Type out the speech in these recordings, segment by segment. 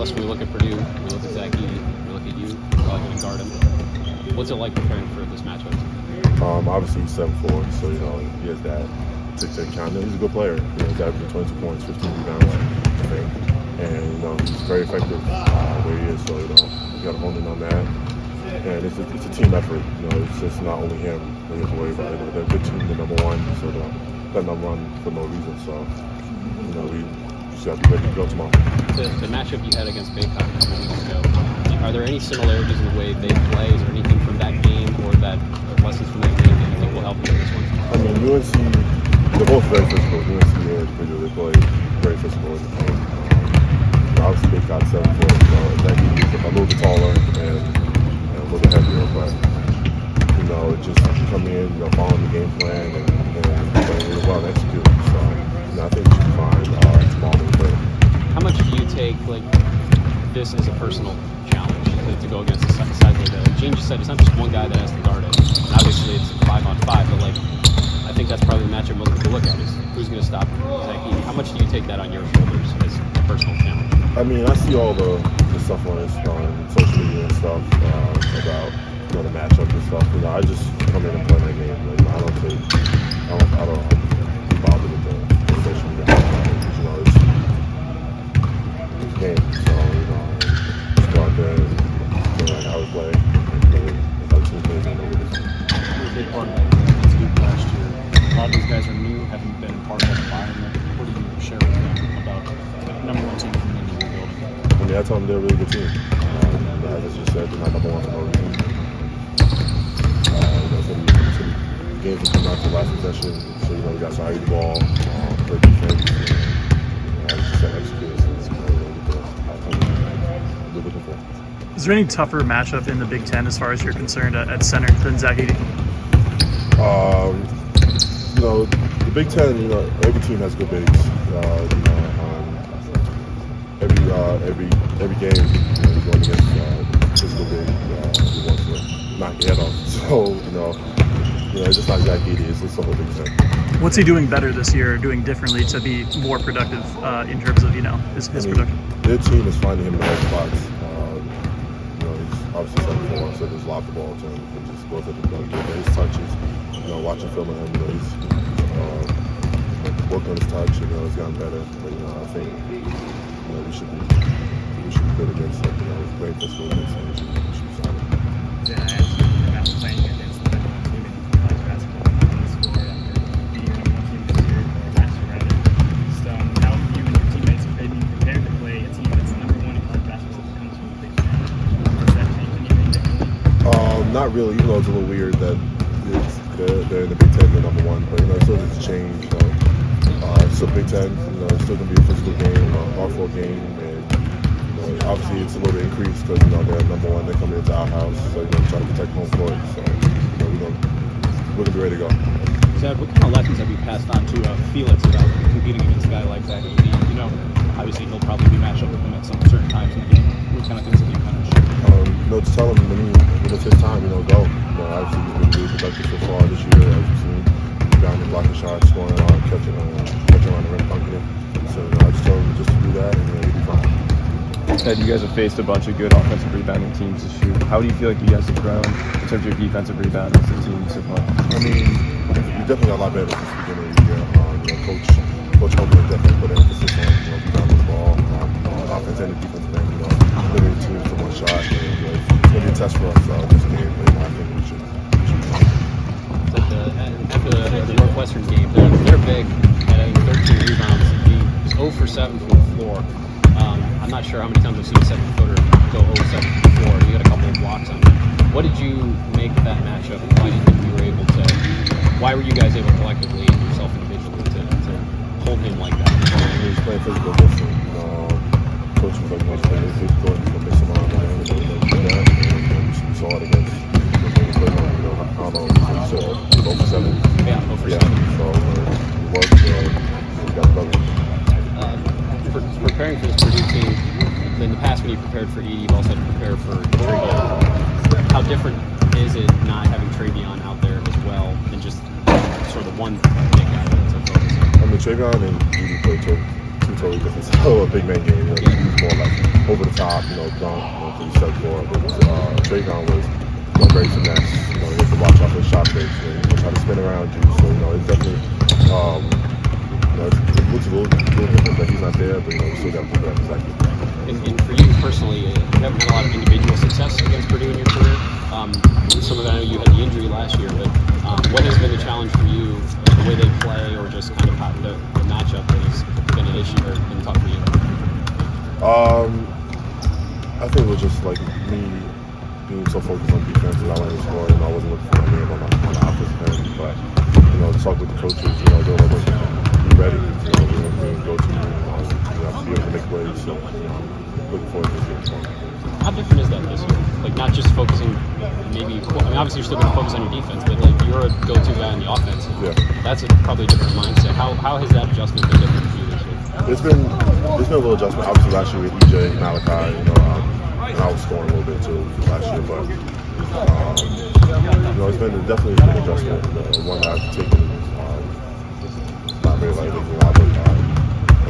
regardless, when we look at Purdue, we look at Zed Key, we look at you, probably going to guard him. What's it like preparing for this matchup? Obviously he's 7'4", so he has that to count. He's a good player. He's averaging 22 points, 15 rebounds, I think, and he's very effective where he is. So you got to hone in on that. And it's a team effort. It's just not only him that you have to worry about. They're a good team. They're number one, so they're number one for no reason. So we just got to be ready to go tomorrow. The matchup you had against Baycott a couple weeks ago, are there any similarities in the way they play? Is there anything from that game or that lessons from that game that you think will help you in this one? I mean, UNC, they're both very physical. UNC and Purdue, they play very physical in the game. Obviously, Baycott 7'4", so that he's a little bit taller and a little bit heavier, but just coming in, following the game plan and playing really well and executing. So I think we should be fine tomorrow. How much do you take this as a personal challenge to go against a side like that? Like Gene just said, it's not just one guy that has to guard it. Obviously, it's 5-on-5, but I think that's probably the matchup most people look at is who's going to stop Zed Key. How much do you take that on your shoulders as a personal challenge? I mean, I see all the stuff on social media and stuff about the matchup and stuff. I just come in and play my game. I don't bother with the social media because it's a game. So just go out there and play like how we play. It's like two things and over this. You're a big part of that group last year. A lot of these guys are new, haven't been part of that environment. What do you share with them about number one team coming into your building? I mean, I told them they're a really good team. As I just said, they're not number one for no reason. Some games will come out to the last possession, so we got to hide the ball, play defense, and just execute. It's we're looking for. Is there any tougher matchup in the Big Ten as far as you're concerned at center than Zed Key? The Big Ten, every team has good bigs. Every game, you're going against physical big who wants to knock your head off. So, it's just not Zed Key. It's the whole Big Ten. What's he doing better this year, or doing differently to be more productive in terms of his production? Their team is finding him in the right spots. He's obviously 7'4", so just lob the ball to him and just goes up and get his touches. Watching film of him, he's worked on his touch. He's gotten better. But I think we should be good against him. He's great physical against him. We should be solid. Did I ask you about playing against the number one team in college basketball on the score after being the number one team this year, or last year rather? So how have you and your teammates been prepared to play a team that's the number one in college basketball that comes from the Big Ten? Does that change anything differently? Not really. It's a little weird that they're in the Big Ten, they're number one, but it still doesn't change. It's still Big Ten. It's still gonna be a physical game, a hard-fought game, and obviously it's a little bit increased because they're number one. They're coming into our house, so trying to protect home court. So we're gonna be ready to go. Zed, what kind of lessons have you passed on to Felix about competing against a guy like Zed Key? Obviously he'll probably be matched up with him at some certain times in the game. What kind of things have you kind of shared? Just tell him when it's his time, go. Obviously he's been really productive so far this year, as you've seen. Down and blocking shots, scoring, catching around the rim, dunking it. So I just told him just to do that, and he'll be fine. Ted, you guys have faced a bunch of good offensive rebounding teams this year. How do you feel like you guys have grown in terms of your defensive rebounding as a team so far? I mean, we definitely got a lot better since the beginning of the year. Coach Hogan definitely put emphasis on rebounding the ball, offense and the defensive end. Limiting teams to one shot. It's going to be a test for us this game, but I think we should. After the Northwestern game, they're big at 13 rebounds. He was 0 for 7 from the floor. I'm not sure how many times we've seen a 7-footer go 0 for 7 from the floor. You had a couple of blocks on him. What did you make of that matchup? Why do you think we were able to? Why were you guys able collectively and yourself individually to hold him like that? He was playing physical against him. Coach was like, "Let's play physical and mix him around." And we saw it against. I don't know, so 0 for 7. Yeah, 0 for 7. So we worked, we got better. Preparing for this Purdue team, in the past when you prepared for Edie, you've also had to prepare for Travion. How different is it not having Travion out there as well than just sort of one big guy that's a focus? I mean, Travion and Edie play two totally different. So a big man game, he was more like over the top, dunk, to the shut floor. But Trayvon was very finesse. You have to watch out for shot fakes. He try to spin around you. So it's definitely it looks a little different that he's not there, but we still got to pick it up exactly. And for you personally, you haven't had a lot of individual success against Purdue in your career. Some of that, I know you had the injury last year, but what has been the challenge for you, the way they play, or just kind of how the matchup that has been an issue or been tough for you? I think it was just like me being so focused on defense and I wanted to score, I wasn't looking for my game on the offensive end. But talk with the coaches, they're like, be ready, go to be able to make plays. So looking forward to this year. How different is that this year? Like not just focusing, maybe. Obviously you're still going to focus on your defense, but like you're a go-to guy in the offense. Yeah. That's probably a different mindset. How has that adjustment been different for you this year? There's been a little adjustment. Obviously last year with EJ, Malachi, and I was scoring a little bit too last year, but it's been definitely an adjustment. One that I've taken not very lightly.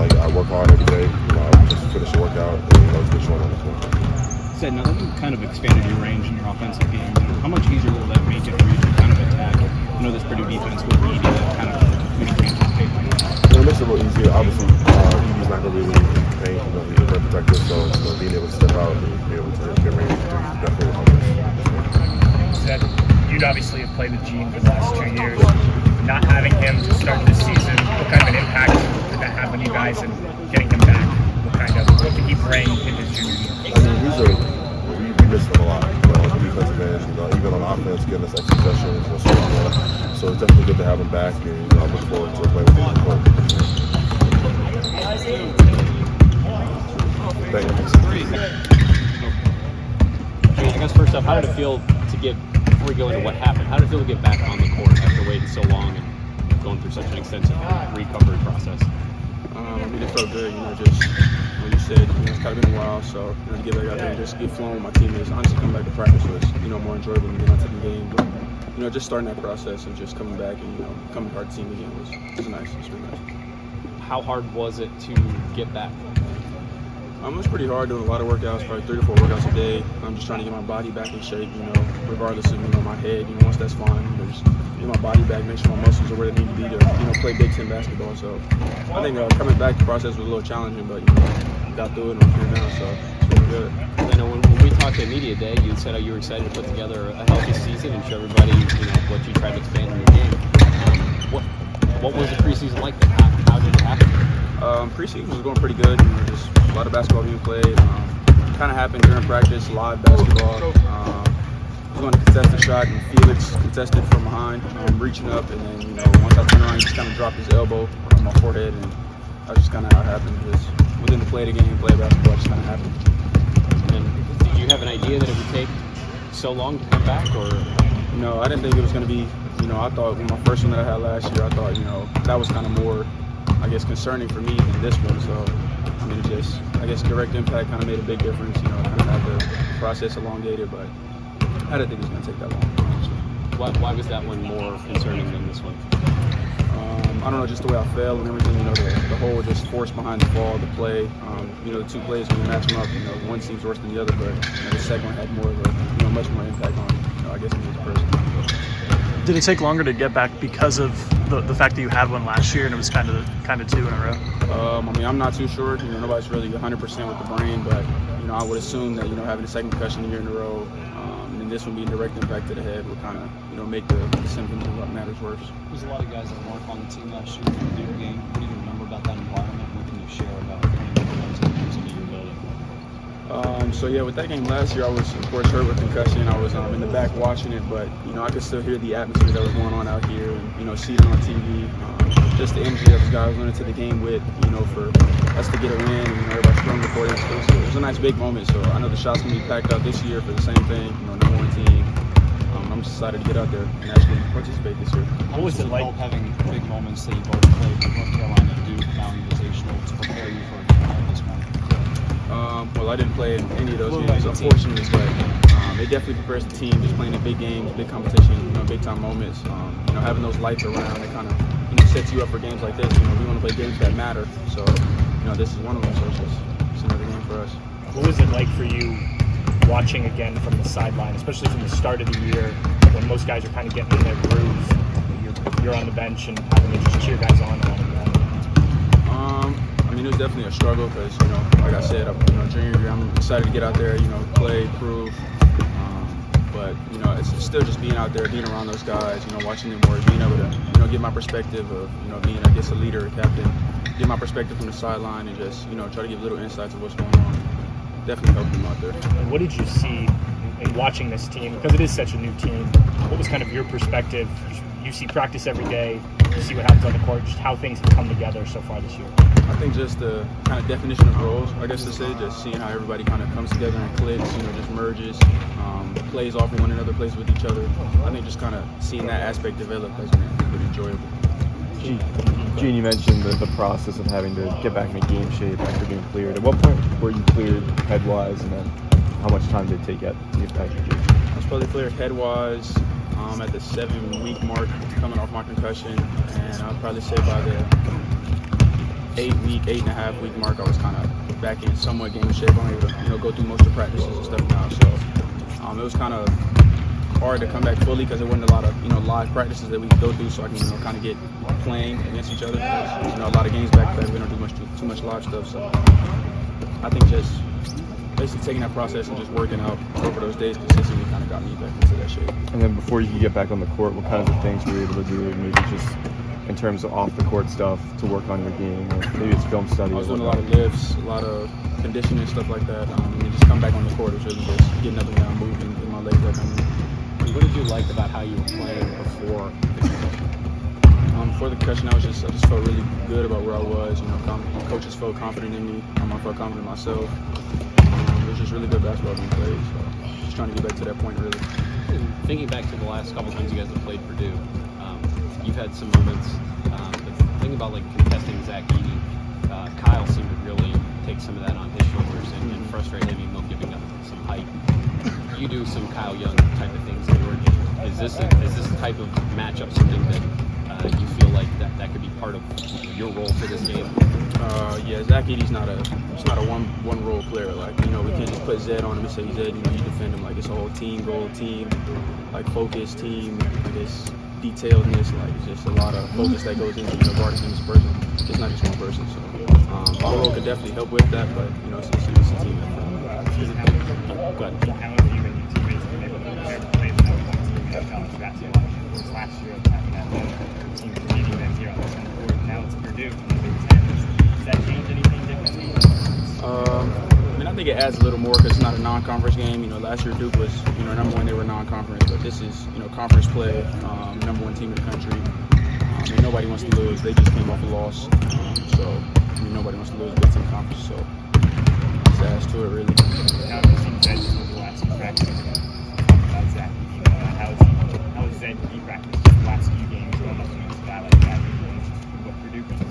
I work hard every day. I just finish a workout and it's been short on the floor. Zed, now that you've kind of expanded your range in your offensive game, how much easier will that make it for you to kind of attack? This Purdue defense with Edie that kind of range of paint like that? It makes it a little easier. Obviously, Edie's not going to really paint. He's a very protective, so being able to step out and be able to get range definitely helps us. Zed, you'd obviously have played with Gene for the last 2 years. Not having him to start this season, what kind of an impact did that have on you guys and getting him back? What did he bring in his junior year? We miss him a lot. On the defensive end, even on offense, getting us extra sessions. So it's definitely good to have him back, and I look forward to playing with him. Thank you. I guess first off, how did it feel to get, before we go into what happened, how did it feel to get back on the court after waiting so long and going through such an extensive recovery process? It felt good, just like you said, it's kind of been a while, so to get back out there and just get flowing with my teammates. Honestly, coming back to practice was, more enjoyable than getting out to the game. But, just starting that process and just coming back and, coming part of the team again was nice. It was really nice. How hard was it to get back? It was pretty hard, doing a lot of workouts, probably 3 to 4 workouts a day. I'm just trying to get my body back in shape, regardless of, my head, once that's fine, just get my body back, make sure my muscles are where they need to be to, play Big Ten basketball. So I think coming back, the process was a little challenging, but, got through it and I'm here now, so it's really good. I know when we talked at Media Day, you said how you were excited to put together a healthy season and show everybody, what you tried to expand in your game. What was the preseason like then? How did it happen? Preseason was going pretty good. Just a lot of basketball being played. Kind of happened during practice, live basketball. I was going to contest the shot, and Felix contested from behind, reaching up, and then once I turned around, he just kind of dropped his elbow on my forehead, and that's just kind of how it happened. Just within the play of the game, play basketball, just kind of happened. And did you have an idea that it would take so long to come back, or? No, I didn't think it was going to be. I thought my first one that I had last year, I thought that was kind of more, concerning for me than this one. So, direct impact kind of made a big difference. Kind of had the process elongated, but I didn't think it was going to take that long. Why was that one more concerning than this one? I don't know, just the way I fell and everything. The whole just force behind the ball, the play. The 2 plays when you match them up, one seems worse than the other, but the second one had more of a, much more impact on, me as a person. Did it take longer to get back because of the fact that you had one last year and it was kind of 2 in a row? I'm not too sure. Nobody's really 100% with the brain, but I would assume that having a second concussion a year in a row, and this one being direct impact to the head would kind of make the symptoms of what matters worse. There's a lot of guys that weren't on the team last year for the Purdue game. What do you remember about that environment? What can you share about those in your building? With that game last year, I was, of course, hurt with concussion. I was in the back watching it, but, I could still hear the atmosphere that was going on out here and, see it on TV. Just the energy that those guys went into the game with, for us to get a win and, everybody strong before it. It was a nice big moment. So I know the shots going to be packed out this year for the same thing, number 1 team. I'm just excited to get out there and actually participate this year. How was it like having big moments that you've already played with North Carolina, Duke, now Invitational to prepare you for this one? I didn't play in any of those games, unfortunately, but it definitely prepares the team, just playing in big games, big competition, big time moments. Having those lights around, it kind of sets you up for games like this. We want to play games that matter. So this is one of them. So it's another game for us. What was it like for you watching again from the sideline, especially from the start of the year when most guys are kind of getting in their groove? You're on the bench and having to just cheer guys on. I mean, it was definitely a struggle because, like I said, junior year, I'm excited to get out there, play, prove. But, it's still just being out there, being around those guys, watching them work, being able to, get my perspective of, being, I guess, a leader, a captain, get my perspective from the sideline and just, try to give little insights of what's going on. Definitely helping them out there. And what did you see in watching this team? Because it is such a new team. What was kind of your perspective? You see practice every day, you see what happens on the court, just how things have come together so far this year. I think just the kind of definition of roles, I guess to say, just seeing how everybody kind of comes together and clicks, just merges, plays off of one another, plays with each other. I think just kind of seeing that aspect develop has been pretty enjoyable. Gene, you mentioned the process of having to get back into game shape after being cleared. At what point were you cleared head-wise, and then how much time did it take to get back in shape? I was probably cleared head-wise at the 7-week mark, coming off my concussion, and I'd probably say by the 8.5-week mark, I was kind of back in somewhat game shape. I'm able to, go through most of the practices and stuff now. So it was kind of hard to come back fully because there wasn't a lot of, live practices that we could go through, so I can, kind of get playing against each other. Because, a lot of games back then we don't do too much live stuff. So I think just basically taking that process and just working out over those days consistently kind of got me back into that shape. And then before you could get back on the court, what kinds of things were you able to do, maybe just in terms of off-the-court stuff to work on your game, or maybe it's film study? I was doing a lot of lifts, a lot of conditioning, stuff like that, and just come back on the court. It was really just getting up and down, moving, getting my legs back on. What did you like about how you were playing before the concussion? Before the concussion, I just felt really good about where I was. Coaches felt confident in me. I felt confident in myself. It was just really good basketball being played. So just trying to get back to that point, really. Thinking back to the last couple times you guys have played Purdue, you've had some moments. But thinking about contesting Zed Key, Kyle seemed to really take some of that on his shoulders and frustrate him, even though giving up some height. You do some Kyle Young type of things in your game. Is this type of matchup something that you feel like that could be part of your role for this game? Yeah, Zed Key's not a one role player. We can't just put Zed on him and say, Zed, you defend him. It's a whole team goal, team focus, team, detailedness. It's just a lot of focus that goes into guarding this person. It's not just one person. So our role could definitely help with that, but it's a team effort. Go ahead. How have you and your teammates been able to prepare to play without one team in college basketball? This last year, having that one team competing them here on the center court, and now it's Purdue in the Big Ten. Does that change anything differently? I think it adds a little more because it's not a non-conference game. Last year Duke was, number one, they were non-conference, but this is, conference play, number one team in the country. Nobody wants to lose. They just came off a loss. Nobody wants to lose against in conference, so it adds to it, really. How have you seen Zed over the last few practices? About Zed, how is Zed Key practice the last few games going up against a guy like that and what Purdue can do?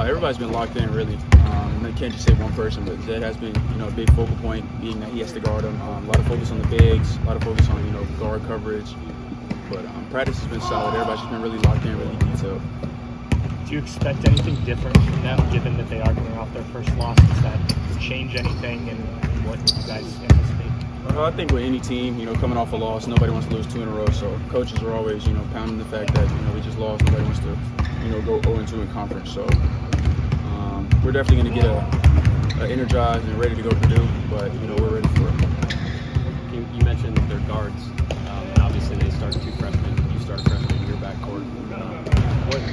Everybody's been locked in, really. I can't just say one person, but Zed has been, a big focal point, being that he has to guard him. A lot of focus on the bigs, a lot of focus on, guard coverage. But practice has been solid. Everybody's just been really locked in, really detailed. Do you expect anything different from them, given that they are coming off their first loss? Does that change anything in what you guys anticipate? I think with any team, coming off a loss, nobody wants to lose 2 in a row. So coaches are always, pounding the fact that, we just lost. Nobody wants to, go 0-2 in conference. So we're definitely going to get energized and ready to go Purdue, but, we're ready for it. You mentioned their guards, and obviously they start 2 freshmen. You start a freshman in your backcourt.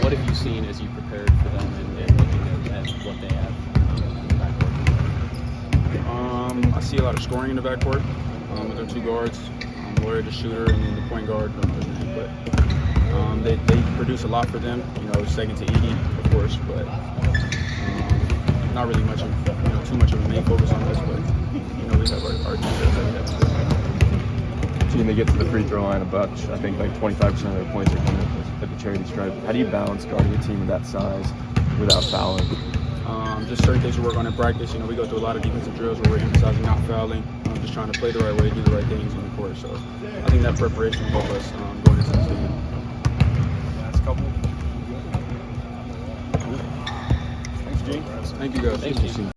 What have you seen as you prepared for them and looking at what they have in the backcourt? I see a lot of scoring in the backcourt with their 2 guards, Lloyd, the shooter, and then the point guard. Don't know his name, but they produce a lot for them. Second to Edie, of course, but not really much of too much of a main focus on this. But we have our defense that we have to do. Team, they get to the free throw line a bunch. I think 25% of their points are coming at the charity stripe. How do you balance guarding a team of that size without fouling? Just certain things we work on in practice. We go through a lot of defensive drills where we're emphasizing not fouling, just trying to play the right way, do the right things on the court. So I think that preparation will help us going into the season. Last couple. Thank you guys. Thank you.